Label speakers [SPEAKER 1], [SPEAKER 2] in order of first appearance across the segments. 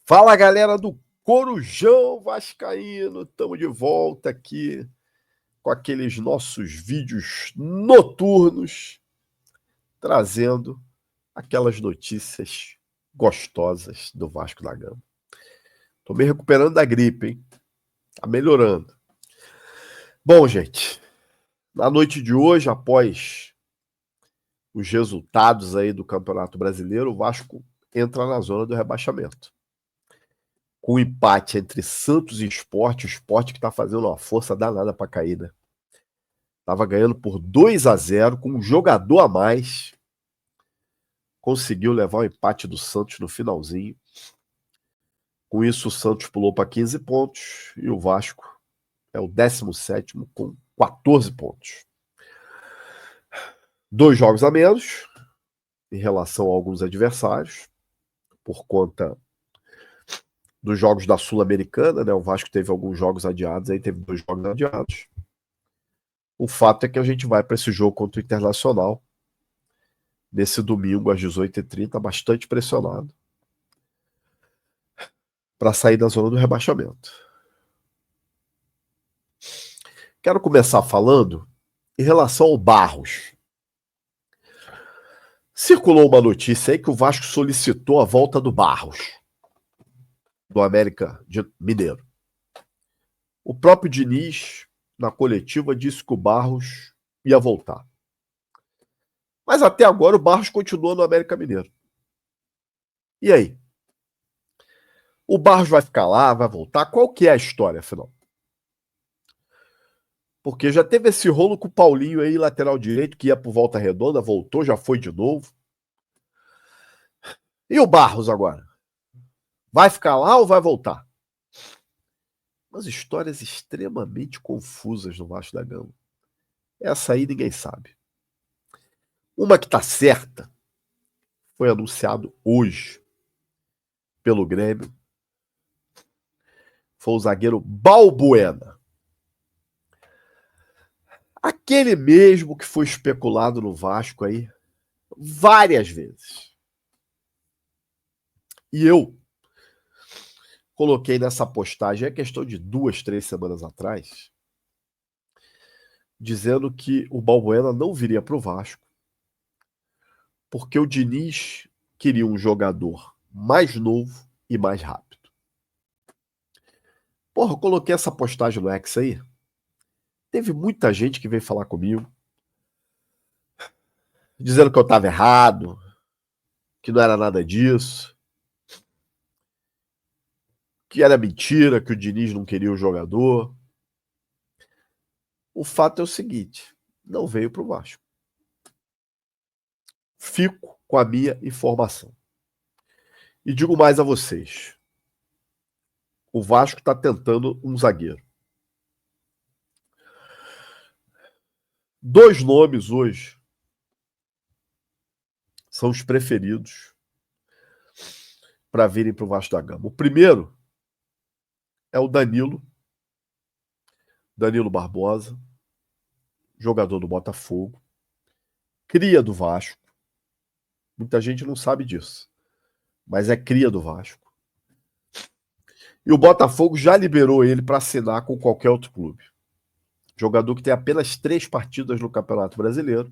[SPEAKER 1] Fala, galera do Corujão Vascaíno, estamos de volta aqui com aqueles nossos vídeos noturnos, trazendo aquelas notícias gostosas do Vasco da Gama. Tô me recuperando da gripe, hein? Tá melhorando. Bom, gente, na noite de hoje, após os resultados aí do Campeonato Brasileiro, o Vasco entra na zona do rebaixamento. Com o empate entre Santos e Sport, o Sport que está fazendo uma força danada para cair, né? Estava ganhando por 2-0, com um jogador a mais. Conseguiu levar o empate do Santos no finalzinho. Com isso, o Santos pulou para 15 pontos e o Vasco é o 17º com 14 pontos. 2 jogos a menos em relação a alguns adversários, por conta dos jogos da Sul-Americana, né? O Vasco teve alguns jogos adiados, aí teve 2 jogos adiados. O fato é que a gente vai para esse jogo contra o Internacional nesse domingo às 18h30, bastante pressionado para sair da zona do rebaixamento. Quero começar falando em relação ao Barros. Circulou uma notícia aí que o Vasco solicitou a volta do Barros, do América Mineiro. O próprio Diniz, na coletiva, disse que o Barros ia voltar. Mas até agora o Barros continua no América Mineiro. E aí? O Barros vai ficar lá, vai voltar? Qual que é a história, afinal? Porque já teve esse rolo com o Paulinho aí, lateral direito, que ia pro Volta Redonda, voltou, já foi de novo. E o Barros agora? Vai ficar lá ou vai voltar? Umas histórias extremamente confusas no Vasco da Gama. Essa aí ninguém sabe. Uma que tá certa, foi anunciado hoje pelo Grêmio, foi o zagueiro Balbuena. Aquele mesmo que foi especulado no Vasco aí várias vezes. E eu coloquei nessa postagem, é questão de 2, 3 semanas atrás, dizendo que o Balbuena não viria para o Vasco, porque o Diniz queria um jogador mais novo e mais rápido. Porra, eu coloquei essa postagem no X aí. Teve muita gente que veio falar comigo, dizendo que eu estava errado, que não era nada disso, que era mentira, que o Diniz não queria o jogador. O fato é o seguinte, não veio para o Vasco. Fico com a minha informação. E digo mais a vocês. O Vasco está tentando um zagueiro. 2 nomes hoje são os preferidos para virem para o Vasco da Gama. O primeiro é o Danilo Barbosa, jogador do Botafogo, cria do Vasco. Muita gente não sabe disso, mas é cria do Vasco. E o Botafogo já liberou ele para assinar com qualquer outro clube. Jogador que tem apenas 3 partidas no Campeonato Brasileiro.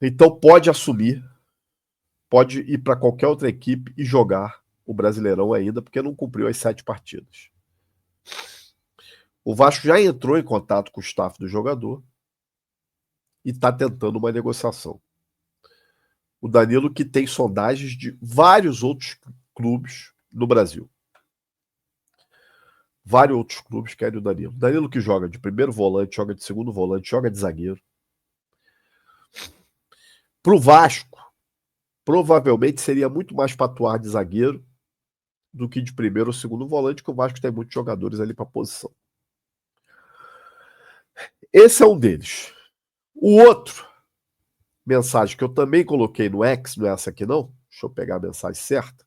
[SPEAKER 1] Então pode assumir, pode ir para qualquer outra equipe e jogar o Brasileirão ainda, porque não cumpriu as 7 partidas. O Vasco já entrou em contato com o staff do jogador e está tentando uma negociação. O Danilo, que tem sondagens de vários outros clubes no Brasil. Vários outros clubes querem o Danilo. Danilo que joga de primeiro volante, joga de segundo volante, joga de zagueiro. Para o Vasco, provavelmente seria muito mais para atuar de zagueiro do que de primeiro ou segundo volante, que o Vasco tem muitos jogadores ali para a posição. Esse é um deles. O outro, mensagem que eu também coloquei no X, não é essa aqui não, deixa eu pegar a mensagem certa,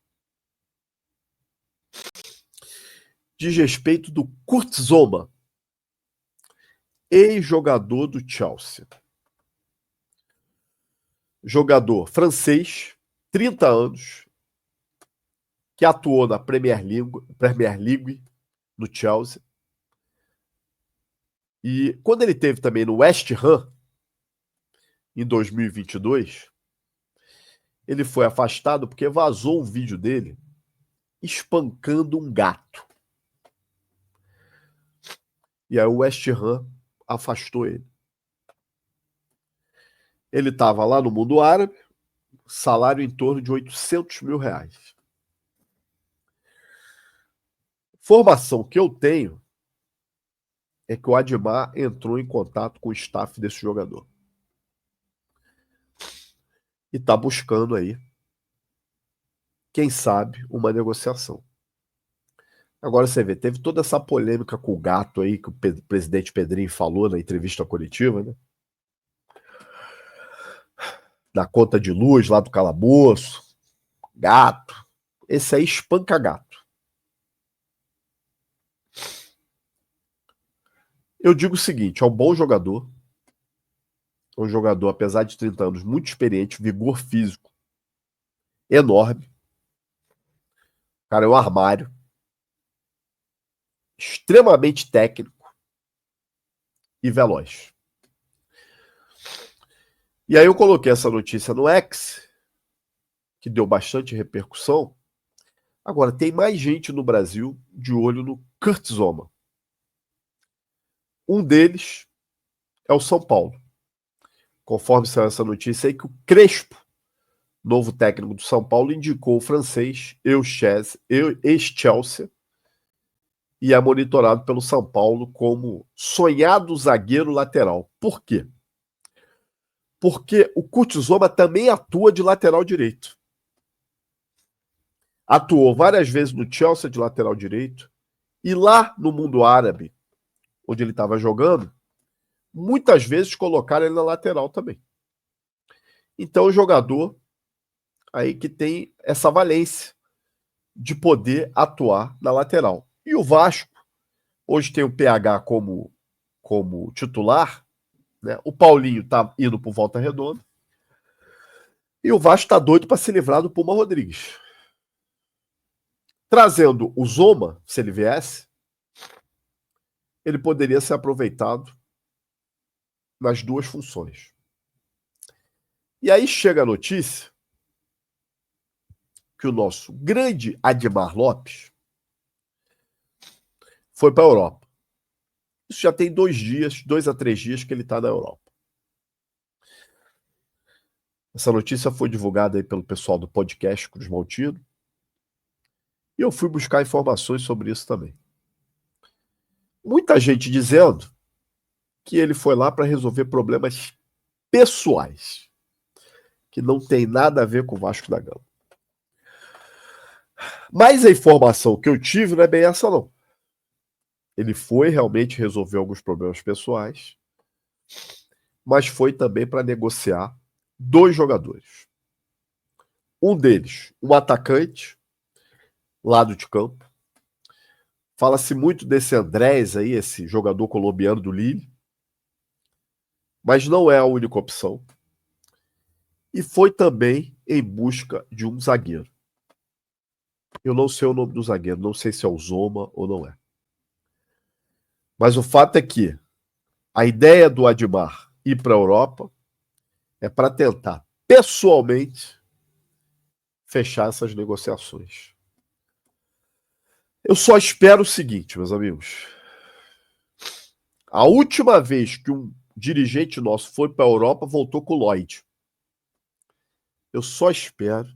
[SPEAKER 1] diz respeito do Kurt Zouma, ex-jogador do Chelsea. Jogador francês, 30 anos, que atuou na Premier League no Chelsea. E quando ele teve também no West Ham, em 2022, ele foi afastado porque vazou um vídeo dele espancando um gato. E aí o West Ham afastou ele. Ele estava lá no mundo árabe, salário em torno de R$800 mil. Informação que eu tenho é que o Admar entrou em contato com o staff desse jogador. E está buscando aí, quem sabe, uma negociação. Agora você vê, teve toda essa polêmica com o gato aí, que o presidente Pedrinho falou na entrevista coletiva, né? Da conta de luz lá do calabouço, gato. Esse aí espanca gato. Eu digo o seguinte, é um bom jogador, um jogador, apesar de 30 anos, muito experiente, vigor físico enorme. O cara é um armário, extremamente técnico e veloz. E aí eu coloquei essa notícia no X, que deu bastante repercussão. Agora, tem mais gente no Brasil de olho no Kurt Zouma. Um deles é o São Paulo. Conforme saiu essa notícia aí, que o Crespo, novo técnico do São Paulo, indicou o francês ex-Chelsea e é monitorado pelo São Paulo como sonhado zagueiro lateral. Por quê? Porque o Kurt Zouma também atua de lateral direito. Atuou várias vezes no Chelsea de lateral direito e lá no mundo árabe, onde ele estava jogando, muitas vezes colocaram ele na lateral também. Então, o jogador aí que tem essa valência de poder atuar na lateral. E o Vasco, hoje tem o PH como titular, né? O Paulinho tá indo por Volta Redonda, e o Vasco tá doido para se livrar do Puma Rodrigues. Trazendo o Zouma, se ele viesse, ele poderia ser aproveitado nas duas funções. E aí chega a notícia que o nosso grande Admar Lopes foi para a Europa. Isso já tem 2 a 3 dias que ele está na Europa. Essa notícia foi divulgada aí pelo pessoal do podcast Cruz Maltino. E eu fui buscar informações sobre isso também. Muita gente dizendo que ele foi lá para resolver problemas pessoais, que não tem nada a ver com o Vasco da Gama. Mas a informação que eu tive não é bem essa, não. Ele foi realmente resolver alguns problemas pessoais, mas foi também para negociar 2 jogadores. Um deles, um atacante, lado de campo. Fala-se muito desse Andrés aí, esse jogador colombiano do Lille, mas não é a única opção. E foi também em busca de um zagueiro. Eu não sei o nome do zagueiro, não sei se é o Zouma ou não é. Mas o fato é que a ideia do Admar ir para a Europa é para tentar, pessoalmente, fechar essas negociações. Eu só espero o seguinte, meus amigos. A última vez que um dirigente nosso foi para a Europa, voltou com o Lloyd. Eu só espero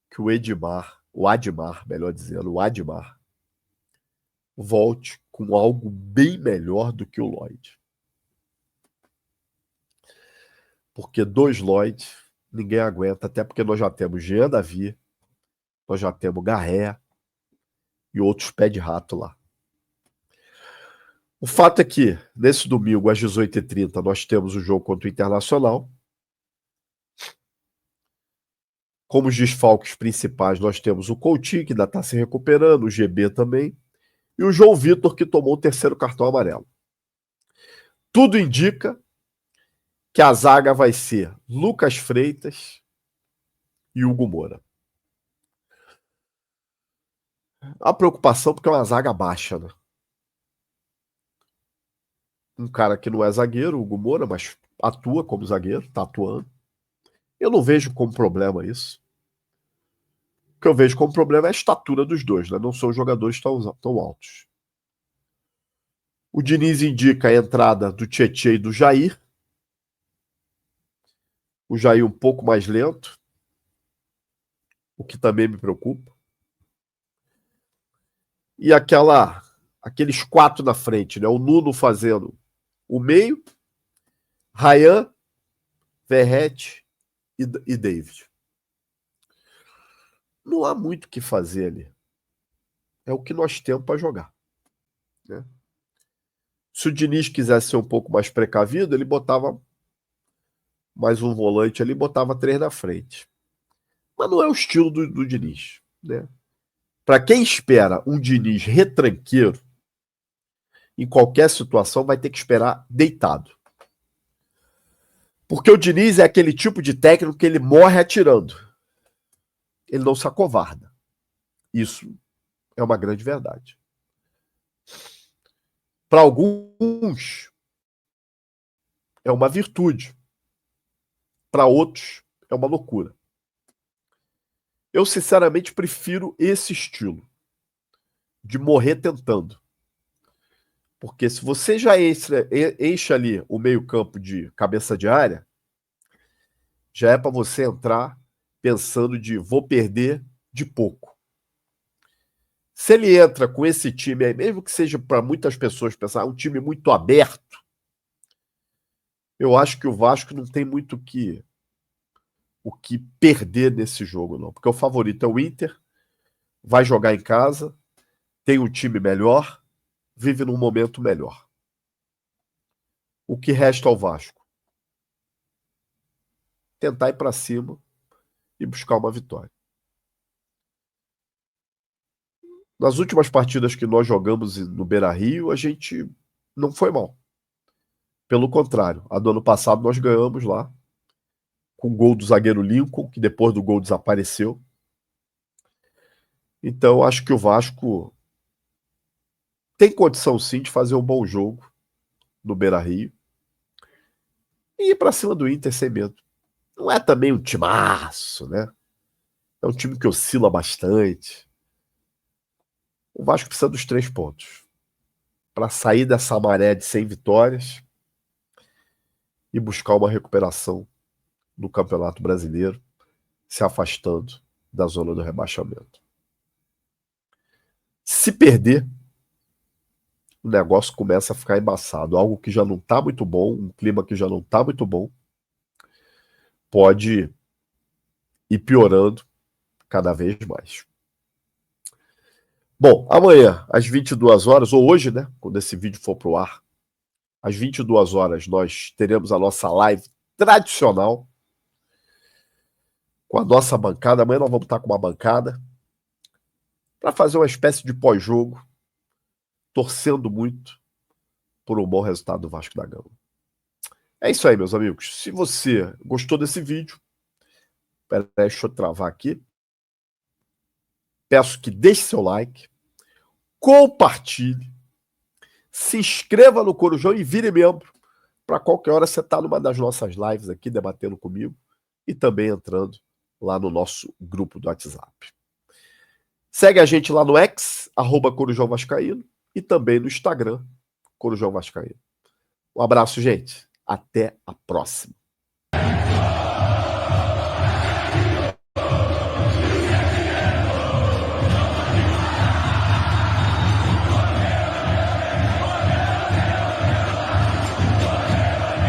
[SPEAKER 1] que o Admar, melhor dizendo, o Admar, volte com algo bem melhor do que o Lloyd. Porque 2 Lloyd ninguém aguenta, até porque nós já temos Jean Davi, nós já temos Garré e outros pé de rato lá. O fato é que, nesse domingo, às 18h30, nós temos o jogo contra o Internacional. Como os desfalques principais, nós temos o Coutinho, que ainda está se recuperando, o GB também, e o João Vitor, que tomou o 3º cartão amarelo. Tudo indica que a zaga vai ser Lucas Freitas e Hugo Moura. A preocupação porque é uma zaga baixa, né? Um cara que não é zagueiro, o Hugo Moura, mas atua como zagueiro, tá atuando. Eu não vejo como problema isso. O que eu vejo como problema é a estatura dos dois, né? Não são jogadores tão altos. O Diniz indica a entrada do Tietê e do Jair. O Jair um pouco mais lento, o que também me preocupa. E aqueles quatro na frente, né? O Nuno fazendo o meio, Ryan, Verratti e David. Não há muito o que fazer ali. É o que nós temos para jogar, né? Se o Diniz quisesse ser um pouco mais precavido, ele botava mais um volante ali, botava três na frente. Mas não é o estilo do Diniz, né? Para quem espera um Diniz retranqueiro, em qualquer situação vai ter que esperar deitado. Porque o Diniz é aquele tipo de técnico que ele morre atirando. Ele não se acovarda. Isso é uma grande verdade. Para alguns, é uma virtude. Para outros, é uma loucura. Eu, sinceramente, prefiro esse estilo de morrer tentando. Porque se você já enche ali o meio-campo de cabeça de área, já é para você entrar pensando de vou perder de pouco. Se ele entra com esse time aí, mesmo que seja para muitas pessoas pensar um time muito aberto, eu acho que o Vasco não tem muito o que perder nesse jogo, não. Porque o favorito é o Inter, vai jogar em casa, tem um time melhor, vive num momento melhor. O que resta ao Vasco? Tentar ir para cima e buscar uma vitória. Nas últimas partidas que nós jogamos no Beira-Rio, a gente não foi mal. Pelo contrário, a do ano passado nós ganhamos lá, com o gol do zagueiro Lincoln, que depois do gol desapareceu. Então, acho que o Vasco tem condição sim de fazer um bom jogo no Beira-Rio e ir para cima do Inter sem medo. Não é também um timaço, né? É um time que oscila bastante. O Vasco precisa dos 3 pontos para sair dessa maré de 100 vitórias e buscar uma recuperação no Campeonato Brasileiro, se afastando da zona do rebaixamento. Se perder, o negócio começa a ficar embaçado. Algo que já não está muito bom, um clima que já não está muito bom, pode ir piorando cada vez mais. Bom, amanhã, às 22 horas, ou hoje, né, quando esse vídeo for pro ar, às 22 horas, nós teremos a nossa live tradicional com a nossa bancada. Amanhã nós vamos estar com uma bancada para fazer uma espécie de pós-jogo, torcendo muito por um bom resultado do Vasco da Gama. É isso aí, meus amigos. Se você gostou desse vídeo, deixa eu travar aqui. Peço que deixe seu like, compartilhe, se inscreva no Corujão e vire membro para qualquer hora você estar numa das nossas lives aqui, debatendo comigo e também entrando lá no nosso grupo do WhatsApp. Segue a gente lá no X, @Corujão Vascaíno, e também no Instagram, Corujão Vascaíno. Um abraço, gente. Até a próxima.